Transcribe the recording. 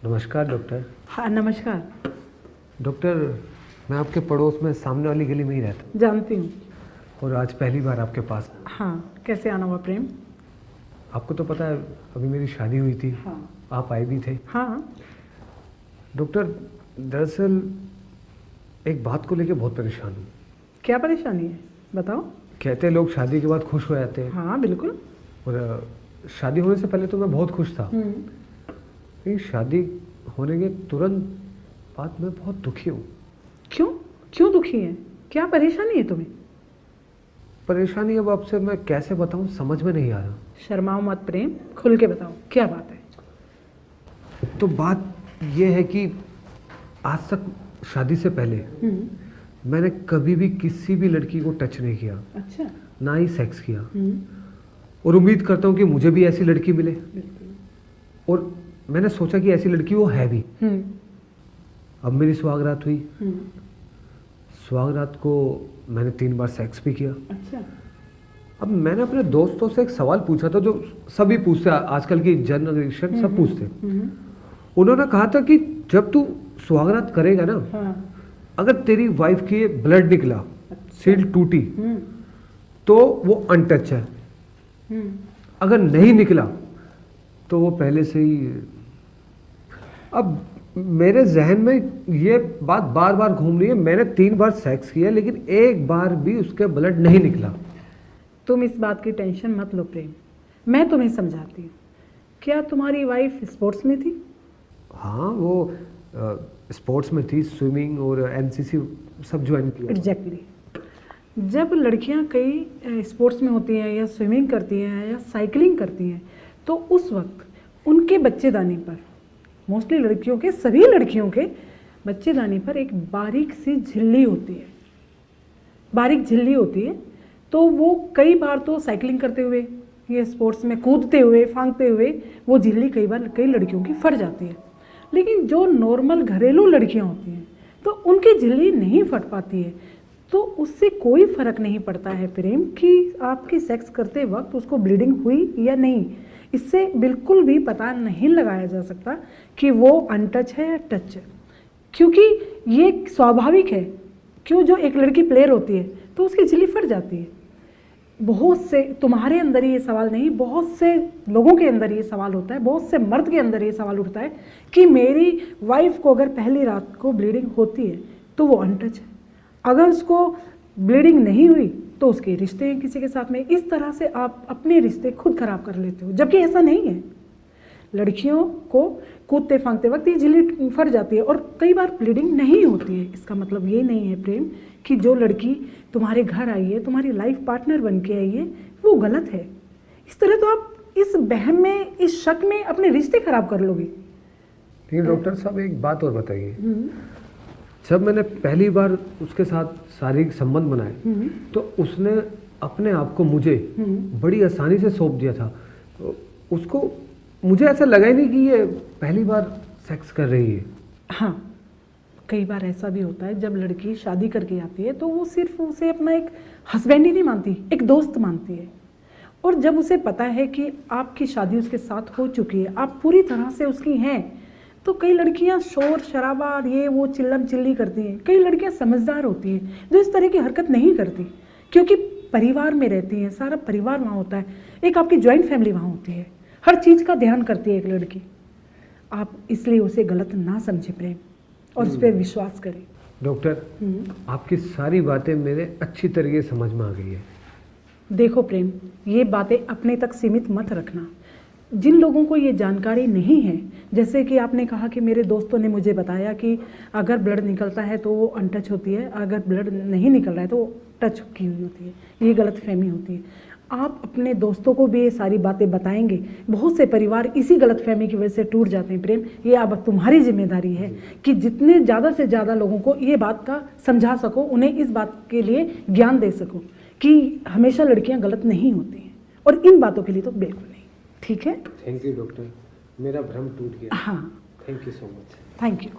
नमस्कार डॉक्टर। हाँ नमस्कार। डॉक्टर, मैं आपके पड़ोस में सामने वाली गली में ही रहता हूँ जानती हूँ। और आज पहली बार आपके पास। हाँ, कैसे आना हुआ प्रेम? आपको तो पता है अभी मेरी शादी हुई थी। हाँ। आप आए भी थे। हाँ। डॉक्टर, दरअसल एक बात को लेके बहुत परेशान हूँ। क्या परेशानी है, बताओ। कहते हैं लोग शादी के बाद खुश हो जाते हैं। हाँ बिल्कुल। और शादी होने से पहले तो मैं बहुत खुश था, लेकिन शादी होने के तुरंत बाद मैं बहुत दुखी हूँ। क्यों क्यों दुखी है? क्या परेशानी है तुम्हें? परेशानी अब आपसे मैं कैसे बताऊँ, समझ में नहीं आ रहा। शर्माओ मत प्रेम, खुल के बताओ क्या बात है। तो बात यह है कि आज तक शादी से पहले मैंने कभी भी किसी भी लड़की को टच नहीं किया। अच्छा। ना ही सेक्स किया। और उम्मीद करता हूँ कि मुझे भी ऐसी लड़की मिले। और मैंने सोचा कि ऐसी लड़की वो है भी। अब मेरी सुहागरात हुई। सुहागरात को मैंने 3 बार सेक्स भी किया। अच्छा। अब मैंने अपने दोस्तों से एक सवाल पूछा था जो सभी पूछते, आजकल की जनरेशन सब पूछते। उन्होंने कहा था कि जब तू सुहागरात करेगा ना, अगर तेरी वाइफ की ब्लड निकला, सील टूटी, तो वो अनटच है। अगर नहीं निकला तो वो पहले से ही। अब मेरे जहन में ये बात बार बार घूम रही है। मैंने 3 बार सेक्स किया लेकिन एक बार भी उसके ब्लड नहीं निकला। तुम इस बात की टेंशन मत लो प्रेम, मैं तुम्हें समझाती हूँ। क्या तुम्हारी वाइफ स्पोर्ट्स में थी? हाँ, वो स्पोर्ट्स में थी, स्विमिंग और एनसीसी सब ज्वाइन किया। एग्जैक्टली। जब लड़कियां कई स्पोर्ट्स में होती हैं या स्विमिंग करती हैं या साइकिलिंग करती हैं, तो उस वक्त उनके बच्चेदानी पर, मोस्टली लड़कियों के, सभी लड़कियों के बच्चेदानी पर एक बारीक सी झिल्ली होती है। बारीक झिल्ली होती है। तो वो कई बार तो साइकिलिंग करते हुए या स्पोर्ट्स में कूदते हुए, फांगते हुए वो झिल्ली कई बार कई लड़कियों की फट जाती है। लेकिन जो नॉर्मल घरेलू लड़कियां होती हैं तो उनकी झिल्ली नहीं फट पाती है। तो उससे कोई फर्क नहीं पड़ता है प्रेम कि आपकी सेक्स करते वक्त उसको ब्लीडिंग हुई या नहीं। इससे बिल्कुल भी पता नहीं लगाया जा सकता कि वो अनटच है या टच है, क्योंकि ये स्वाभाविक है। क्यों, जो एक लड़की प्लेयर होती है तो उसकी झिल्ली फट जाती है। बहुत से, तुम्हारे अंदर ये सवाल नहीं, बहुत से लोगों के अंदर ये सवाल होता है, बहुत से मर्द के अंदर ये सवाल उठता है कि मेरी वाइफ को अगर पहली रात को ब्लीडिंग होती है तो वो अनटच है, अगर उसको ब्लीडिंग नहीं हुई तो उसके रिश्ते हैं किसी के साथ में। इस तरह से आप अपने रिश्ते खुद खराब कर लेते हो, जबकि ऐसा नहीं है। लड़कियों को कूदते फांगते वक्त ये झिल्ली फट जाती है और कई बार ब्लीडिंग नहीं होती है। इसका मतलब ये नहीं है प्रेम कि जो लड़की तुम्हारे घर आई है, तुम्हारी लाइफ पार्टनर बन के आई है, वो गलत है। इस तरह तो आप इस बहम में, इस शक में अपने रिश्ते खराब कर लोगे। लेकिन डॉक्टर साहब एक बात और बताइए, जब मैंने पहली बार उसके साथ शारीरिक संबंध बनाए तो उसने अपने आप को मुझे बड़ी आसानी से सौंप दिया था। तो उसको, मुझे ऐसा लगा ही नहीं कि ये पहली बार सेक्स कर रही है। हाँ, कई बार ऐसा भी होता है जब लड़की शादी करके आती है तो वो सिर्फ उसे अपना एक हस्बैंड ही नहीं मानती, एक दोस्त मानती है। और जब उसे पता है कि आपकी शादी उसके साथ हो चुकी है, आप पूरी तरह से उसकी हैं, तो कई लड़कियां शोर शराबा, ये वो चिल्लम चिल्ली करती हैं। कई लड़कियां समझदार होती हैं जो इस तरह की हरकत नहीं करती, क्योंकि परिवार में रहती हैं, सारा परिवार वहाँ होता है, एक आपकी जॉइंट फैमिली वहाँ होती है, हर चीज़ का ध्यान करती है एक लड़की। आप इसलिए उसे गलत ना समझे प्रेम, और उस पर विश्वास करें। डॉक्टर, आपकी सारी बातें मेरे अच्छी तरीके से समझ में आ गई है। देखो प्रेम, ये बातें अपने तक सीमित मत रखना। जिन लोगों को ये जानकारी नहीं है, जैसे कि आपने कहा कि मेरे दोस्तों ने मुझे बताया कि अगर ब्लड निकलता है तो वो अनटच होती है, अगर ब्लड नहीं निकल रहा है तो वो टच की हुई होती है, ये गलतफहमी होती है। आप अपने दोस्तों को भी ये सारी बातें बताएंगे। बहुत से परिवार इसी गलतफहमी की वजह से टूट जाते हैं प्रेम। ये अब तुम्हारी जिम्मेदारी है कि जितने ज़्यादा से ज़्यादा लोगों को ये बात का समझा सको, उन्हें इस बात के लिए ज्ञान दे सको कि हमेशा लड़कियां गलत नहीं होती हैं, और इन बातों के लिए तो बिल्कुल नहीं। ठीक है? थैंक यू डॉक्टर, मेरा भ्रम टूट गया। हाँ, thank you so much. Thank you.